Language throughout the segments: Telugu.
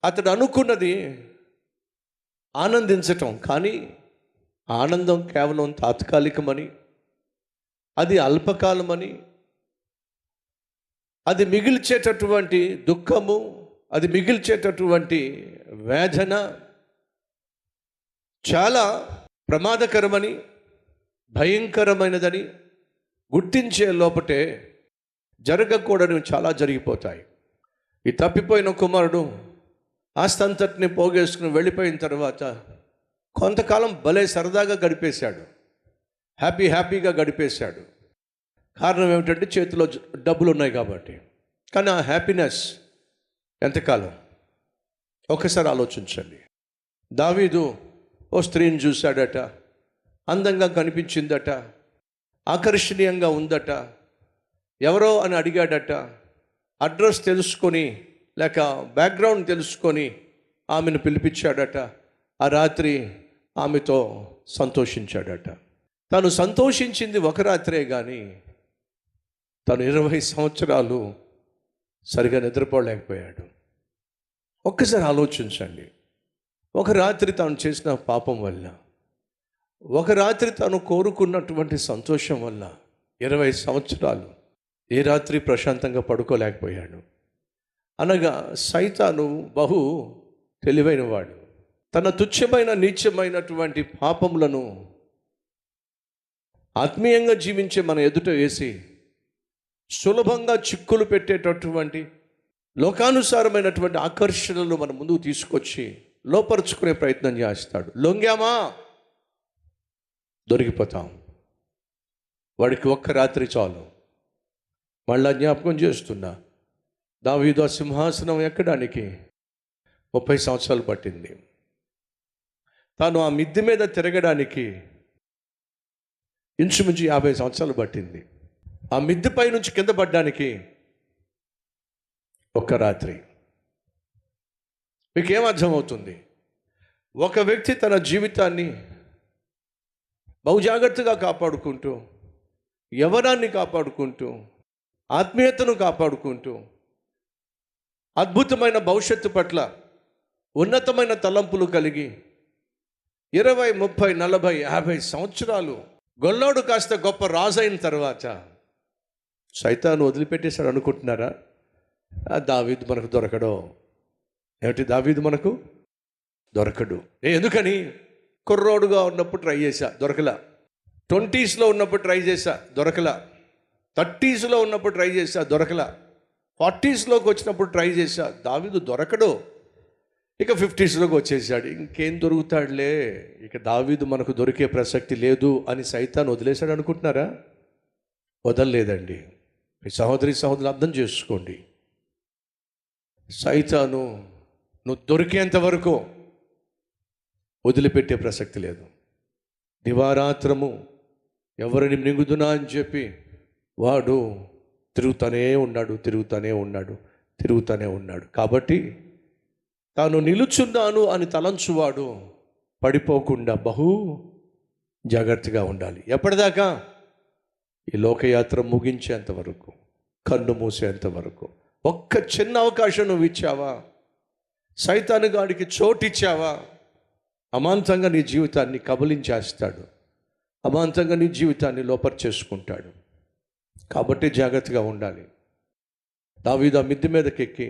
అతడు అనుకున్నది ఆనందించటం, కానీ ఆనందం కేవలం తాత్కాలికమని, అది అల్పకాలమని, అది మిగిల్చేటటువంటి దుఃఖము, అది మిగిల్చేటటువంటి వేదన చాలా ప్రమాదకరమని, భయంకరమైనదని గుర్తించే లోపటే జరగకూడని చాలా జరిగిపోతాయి. ఈ తప్పిపోయిన కుమారుడు ఆస్తంతటిని పోగేసుకుని వెళ్ళిపోయిన తర్వాత కొంతకాలం భలే సరదాగా గడిపేశాడు, హ్యాపీగా గడిపేశాడు. కారణం ఏమిటంటే చేతిలో డబ్బులు ఉన్నాయి కాబట్టి. కానీ ఆ హ్యాపీనెస్ ఎంతకాలం? ఒకసారి ఆలోచించండి. దావీదు ఓ స్త్రీని చూశాడట, అందంగా కనిపించిందట, ఆకర్షణీయంగా ఉందట, ఎవరో అని అడిగాడట. అడ్రస్ తెలుసుకొని లేక బ్యాక్గ్రౌండ్ తెలుసుకొని ఆమెను పిలిపించాడట. ఆ రాత్రి ఆమెతో సంతోషించాడట. తను సంతోషించింది ఒక రాత్రే, కానీ తను 20 సంవత్సరాలు సరిగా నిద్రపోలేకపోయాడు. ఒక్కసారి ఆలోచించండి. ఒక రాత్రి తాను చేసిన పాపం వల్ల, ఒక రాత్రి తాను కోరుకున్నటువంటి సంతోషం వల్ల 20 సంవత్సరాలు ఏ రాత్రి ప్రశాంతంగా పడుకోలేకపోయాడు. అనగా సైతాను బహు తెలివైనవాడు. తన తుచ్చమైన నీచమైనటువంటి పాపములను ఆత్మీయంగా జీవించే మన ఎదుట వేసి సులభంగా చిక్కులు పెట్టేటటువంటి లోకానుసారమైనటువంటి ఆకర్షణలు మన ముందుకు తీసుకొచ్చి లోపరుచుకునే ప్రయత్నం చేస్తాడు. లొంగామా దొరికిపోతాం. వాడికి ఒక్క రాత్రి చాలు. మళ్ళా జ్ఞాపకం చేస్తున్నా, దావీదు సింహాసనం ఎక్కడానికి 30 సంవత్సరాలు పట్టింది. తాను ఆ మిద్దె మీద తిరగడానికి ఇంచుమించు 50 సంవత్సరాలు పట్టింది. ఆ మిద్దెపై నుంచి కింద పడ్డానికి ఒక్క రాత్రి. మీకేం అర్థమవుతుంది? ఒక వ్యక్తి తన జీవితాన్ని బహుజాగ్రత్తగా కాపాడుకుంటూ, యవ్వనాన్ని కాపాడుకుంటూ, ఆత్మీయతను కాపాడుకుంటూ, అద్భుతమైన భవిష్యత్తు పట్ల ఉన్నతమైన తలంపులు కలిగి 20, 30, 40, 50 సంవత్సరాలు గొల్లోడు కాస్త గొప్ప రాజు అయిన తర్వాత సైతాను వదిలిపెట్టేశాడు అనుకుంటున్నారా? దావీదు మనకు దొరకడో ఏమిటి? దావీదు మనకు దొరకడు. ఎందుకని? కుర్రోడుగా ఉన్నప్పుడు ట్రై చేశా, దొరకలా. 20స్లో ఉన్నప్పుడు ట్రై చేశా, దొరకలా. 30స్లో ఉన్నప్పుడు ట్రై చేశా, దొరకలా. 40స్లోకి వచ్చినప్పుడు ట్రై చేశా, దావీదు దొరకడు. ఇక 50స్లోకి వచ్చేసాడు, ఇంకేం దొరుకుతాడులే, ఇక దావీదు మనకు దొరికే ప్రసక్తి లేదు అని సైతాన్ని వదిలేశాడు అనుకుంటున్నారా? వదలలేదండి. మీ సహోదరులు అర్థం చేసుకోండి. సైతాను నువ్వు దొరికేంత వరకు వదిలిపెట్టే ప్రసక్తి లేదు. దివారాత్రము ఎవరిని మింగుదునా అని చెప్పి వాడు తిరుగుతూనే ఉన్నాడు. కాబట్టి తాను నిలుచున్నాను అని తలంచువాడు పడిపోకుండా బహు జాగ్రత్తగా ఉండాలి. ఎప్పటిదాకా? ఈ లోకయాత్ర ముగించేంత వరకు, కన్ను మూసేంత వరకు. ఒక్క చిన్న అవకాశం నువ్వు ఇచ్చావా, సైతాను గాడికి చోటిచ్చావా, అమాంతంగా నీ జీవితాన్ని కబలించేస్తాడు, అమాంతంగా నీ జీవితాన్ని లోపర్చేసుకుంటాడు. కాబట్టి జాగ్రత్తగా ఉండాలి. దావీదు ఆ మిద్దె మీదకి ఎక్కి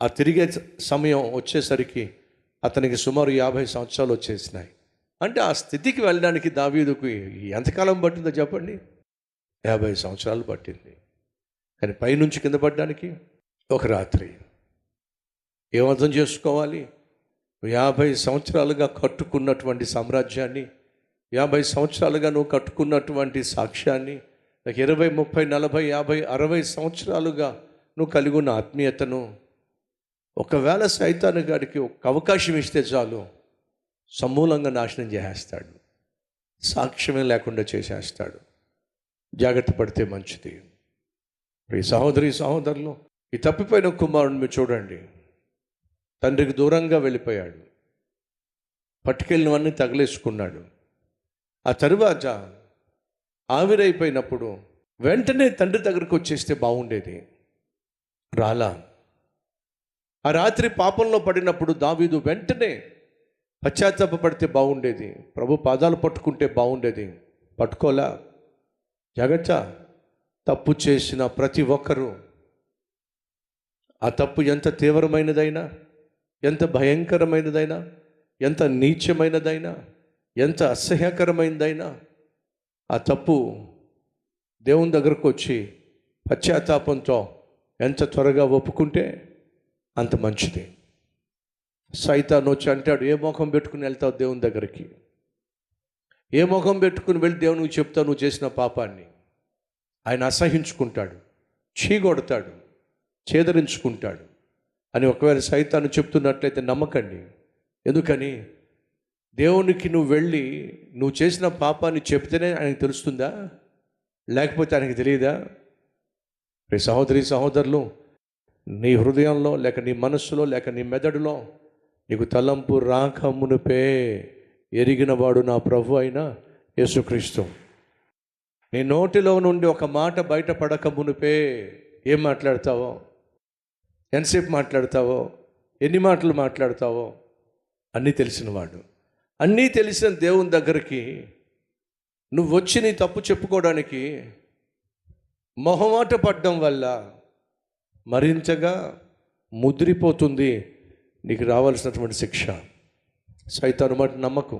ఆ తిరిగే సమయం వచ్చేసరికి అతనికి సుమారు 50 సంవత్సరాలు వచ్చేసినాయి. అంటే ఆ స్థితికి వెళ్ళడానికి దావీదుకు ఎంతకాలం పట్టిందో చెప్పండి? 50 సంవత్సరాలు పట్టింది. కానీ పైనుంచి కింద పడ్డానికి ఒక రాత్రి. ఏమర్థం చేసుకోవాలి? 50 సంవత్సరాలుగా కట్టుకున్నటువంటి సామ్రాజ్యాన్ని, 50 సంవత్సరాలుగా నువ్వు కట్టుకున్నటువంటి సాక్ష్యాన్ని, 20, 30, 40, 50, 60 సంవత్సరాలుగా నువ్వు కలిగి ఉన్న ఆత్మీయతను ఒకవేళ సైతాను గాడికి ఒక అవకాశం ఇస్తే చాలు, సమూలంగా నాశనం చేసేస్తాడు, సాక్ష్యమే లేకుండా చేసేస్తాడు. జాగ్రత్త పడితే మంచిది. ఈ సహోదరులు, ఈ తప్పిపోయిన కుమారుని మీరు చూడండి. తండ్రికి దూరంగా వెళ్ళిపోయాడు, పట్టుకెళ్ళినవన్నీ తగిలేసుకున్నాడు. ఆ తరువాత ఆవిరైపోయినప్పుడు వెంటనే తండ్రి దగ్గరకు వచ్చేస్తే బాగుండేది. రాలా. ఆ రాత్రి పాపంలో పడినప్పుడు దావీదు వెంటనే పశ్చాత్తాపపడితే బాగుండేది, ప్రభు పాదాలు పట్టుకుంటే బాగుండేది. పట్టుకోలా. జాగ్రత్త. తప్పు చేసిన ప్రతి ఒక్కరూ, ఆ తప్పు ఎంత తీవ్రమైనదైనా, ఎంత భయంకరమైనదైనా, ఎంత నీచమైనదైనా, ఎంత అసహ్యకరమైనదైనా, ఆ తప్పు దేవుని దగ్గరకు వచ్చి పశ్చాత్తాపంతో ఎంత త్వరగా ఒప్పుకుంటే అంత మంచిది. సైతాను వచ్చి అంటాడు, ఏ ముఖం పెట్టుకుని వెళ్తావు దేవుని దగ్గరికి? ఏ ముఖం పెట్టుకుని వెళ్ళి దేవునికి చెప్తావు నువ్వు చేసిన పాపాన్ని? ఆయన అసహించుకుంటాడు, చీగొడతాడు, చేదరించుకుంటాడు అని ఒకవేళ సైతాను చెప్తున్నట్లయితే నమ్మకండి. ఎందుకని? దేవునికి నువ్వు వెళ్ళి నువ్వు చేసిన పాపాన్ని చెప్తేనే ఆయనకు తెలుస్తుందా, లేకపోతే ఆయనకి తెలియదా? సహోదరి సహోదరులు, నీ హృదయంలో లేక నీ మనస్సులో లేక నీ మెదడులో నీకు తలంపు రాక మునుపే ఎరిగినవాడు నా ప్రభు అయిన యేసుక్రీస్తు. నీ నోటిలో నుండి ఒక మాట బయటపడక మునుపే ఏం మాట్లాడతావో, ఎంతసేపు మాట్లాడతావో, ఎన్ని మాటలు మాట్లాడతావో అన్నీ తెలిసినవాడు. అన్నీ తెలిసిన దేవుని దగ్గరికి నువ్వు వచ్చి నీ తప్పు చెప్పుకోవడానికి మొహమాట పడ్డం వల్ల మరింతగా ముదిరిపోతుంది నీకు రావాల్సినటువంటి శిక్ష. సైతాను మాట నమ్మకు.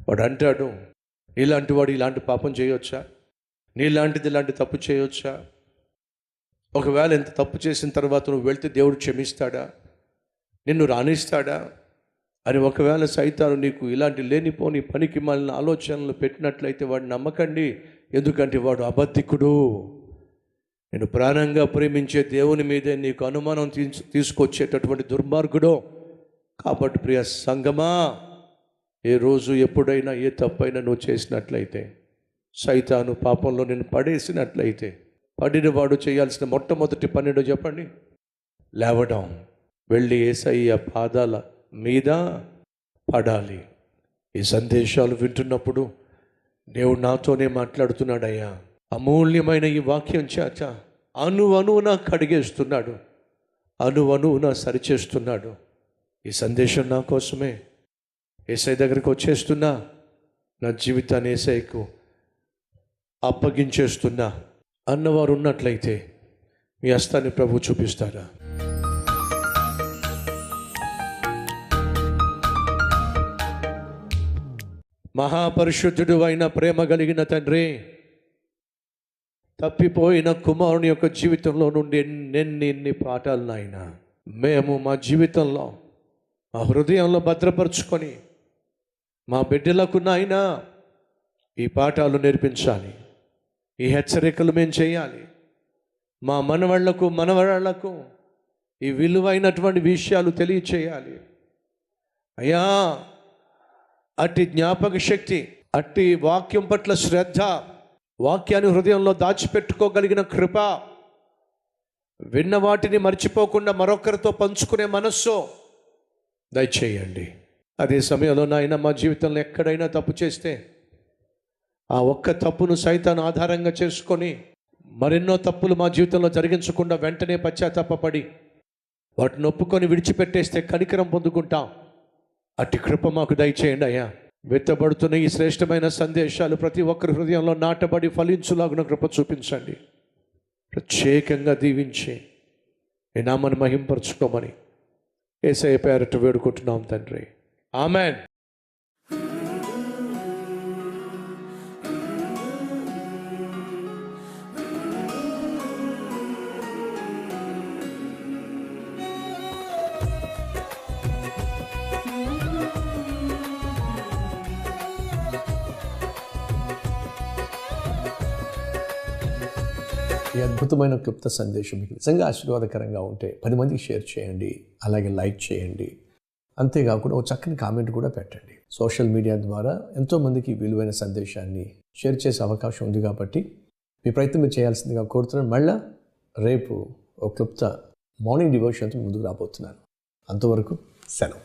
వాడు అంటాడు, నీలాంటి వాడు ఇలాంటి పాపం చేయొచ్చా, నీలాంటిది ఇలాంటి తప్పు చేయొచ్చా? ఒకవేళ ఇంత తప్పు చేసిన తర్వాత నువ్వు వెళ్తే దేవుడు క్షమిస్తాడా, నిన్ను రాణిస్తాడా అని ఒకవేళ సైతాను నీకు ఇలాంటి లేనిపోని పనికి మాలిన ఆలోచనలు పెట్టినట్లయితే వాడు నమ్మకండి. ఎందుకంటే వాడు అబద్ధికుడు. నేను ప్రాణంగా ప్రేమించే దేవుని మీదే నీకు అనుమానం తీసుకొచ్చేటటువంటి దుర్మార్గుడు. కాబట్టి ప్రియ సంగమా, ఏ రోజు ఎప్పుడైనా ఏ తప్పైనా నువ్వు చేసినట్లయితే, సైతాను పాపంలో నేను పడేసినట్లయితే, పడిన వాడు చేయాల్సిన మొట్టమొదటి పన్నెండు చెప్పండి, లేవడం, వెళ్ళి యేసయ్య పాదాల మీద పడాలి. ఈ సందేశాలు వింటున్నప్పుడు దేవుడు నాతోనే మాట్లాడుతున్నాడయ్యా. అమూల్యమైన ఈ వాక్యం చేత అణువణువున కడిగేస్తున్నాడు, అణువణువున సరిచేస్తున్నాడు. ఈ సందేశం నా కోసమే. యేసయ్య దగ్గరికి వచ్చేస్తున్నా, నా జీవితాన్ని యేసయ్యకు అప్పగించేస్తున్నా అన్నవారు ఉన్నట్లయితే మీ హస్తాన్ని ప్రభు చూపిస్తారా? మహాపరిశుద్ధుడు అయిన ప్రేమ కలిగిన తండ్రి, తప్పిపోయిన కుమారుని యొక్క జీవితంలో నుండి ఎన్ని పాఠాలు నాయన మేము మా జీవితంలో మా హృదయంలో భద్రపరుచుకొని మా బిడ్డలకు నాయన ఈ పాఠాలు నేర్పించాలి. ఈ హెచ్చరికలు మేము చేయాలి. మా మనవళ్లకు ఈ విలువైనటువంటి విషయాలు తెలియచేయాలి. అయ్యా, అట్టి జ్ఞాపక శక్తి, అట్టి వాక్యం పట్ల శ్రద్ధ, వాక్యాన్ని హృదయంలో దాచిపెట్టుకోగలిగిన కృప, విన్న వాటిని మర్చిపోకుండా మరొకరితో పంచుకునే మనస్సు దయచేయండి. అదే సమయంలో నాయన మా జీవితంలో ఎక్కడైనా తప్పు చేస్తే ఆ ఒక్క తప్పును సైతాను ఆధారంగా చేసుకొని మరెన్నో తప్పులు మా జీవితంలో జరిగించకుండా వెంటనే పశ్చాత్తాపపడి వాటిని ఒప్పుకొని విడిచిపెట్టేస్తే కనికరం పొందుకుంటాం. అట్టి కృప మాకు దయచేయండి అయ్యా. వెత్తబడుతున్న ఈ శ్రేష్టమైన సందేశాలు ప్రతి ఒక్కరి హృదయంలో నాటబడి ఫలించులాగున కృప చూపించండి. ప్రత్యేకంగా దీవించి ఈ నామను మహింపరచుకోమని యేసయ్య పేరట వేడుకుంటున్నాం తండ్రి. ఆమెన్. ఈ అద్భుతమైన క్లుప్త సందేశం మీకు నిజంగా ఆశీర్వాదకరంగా ఉంటే 10 మందికి షేర్ చేయండి, అలాగే లైక్ చేయండి. అంతేకాకుండా ఒక చక్కని కామెంట్ కూడా పెట్టండి. సోషల్ మీడియా ద్వారా ఎంతోమందికి విలువైన సందేశాన్ని షేర్ చేసే అవకాశం ఉంది కాబట్టి మీ ప్రయత్నం మీరు చేయాల్సిందిగా కోరుతున్నాను. మళ్ళీ రేపు ఒక క్లుప్త మార్నింగ్ డివోషన్తో ముందుకు రాబోతున్నాను. అంతవరకు సెలవు.